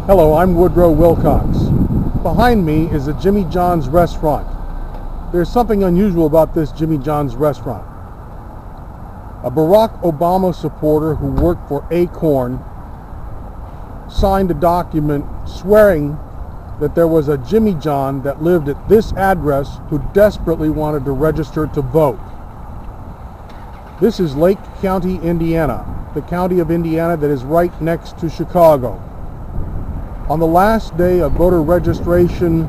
Hello, I'm Woodrow Wilcox. Behind me is a Jimmy John's restaurant. There's something unusual about this Jimmy John's restaurant. A Barack Obama supporter who worked for Acorn signed a document swearing that there was a Jimmy John that lived at this address who desperately wanted to register to vote. This is Lake County, Indiana, the county of Indiana that is right next to Chicago. On the last day of voter registration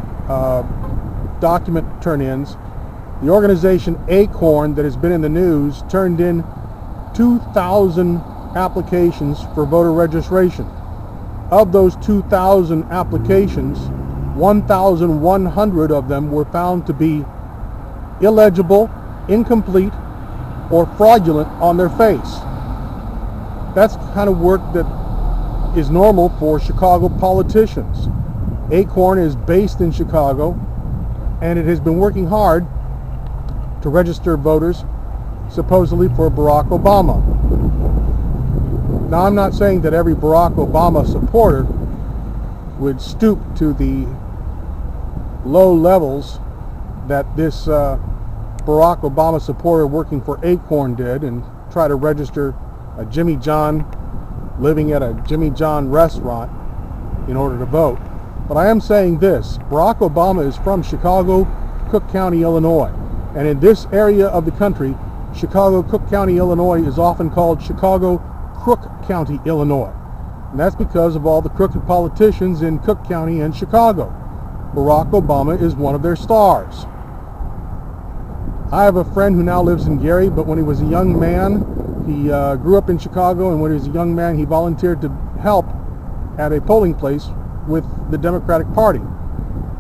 document turn-ins, the organization Acorn that has been in the news turned in 2,000 applications for voter registration. Of those 2,000 applications, 1,100 of them were found to be illegible, incomplete, or fraudulent on their face. That's the kind of work that is normal for Chicago politicians. Acorn is based in Chicago, and it has been working hard to register voters supposedly for Barack Obama. Now, I'm not saying that every Barack Obama supporter would stoop to the low levels that this Barack Obama supporter working for Acorn did and try to register a Jimmy John living at a Jimmy John restaurant in order to vote. But I am saying this: Barack Obama is from Chicago, Cook County, Illinois. And in this area of the country, Chicago, Cook County, Illinois is often called Chicago, Crook County, Illinois. And that's because of all the crooked politicians in Cook County and Chicago. Barack Obama is one of their stars. I have a friend who now lives in Gary, but when he was a young man, he grew up in Chicago, and when he was a young man, he volunteered to help at a polling place with the Democratic Party.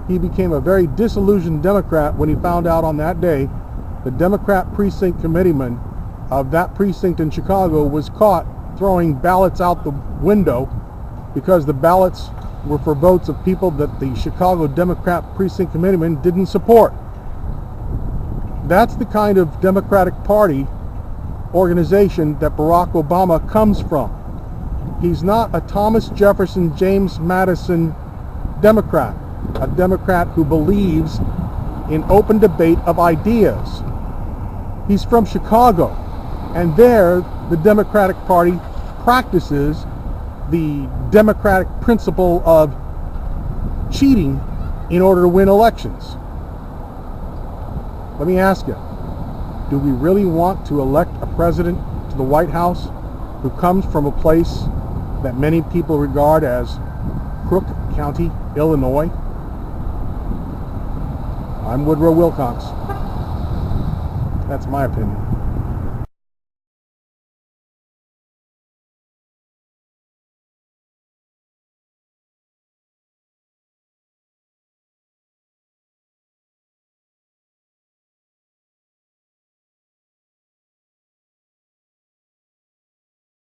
He became a very disillusioned Democrat when he found out on that day the Democrat precinct committeeman of that precinct in Chicago was caught throwing ballots out the window because the ballots were for votes of people that the Chicago Democrat precinct committeeman didn't support. That's the kind of Democratic Party organization that Barack Obama comes from. He's not a Thomas Jefferson, James Madison Democrat, a Democrat who believes in open debate of ideas. He's from Chicago, and there the Democratic Party practices the democratic principle of cheating in order to win elections. Let me ask you, do we really want to elect a president to the White House who comes from a place that many people regard as Crook County, Illinois? I'm Woodrow Wilcox. That's my opinion.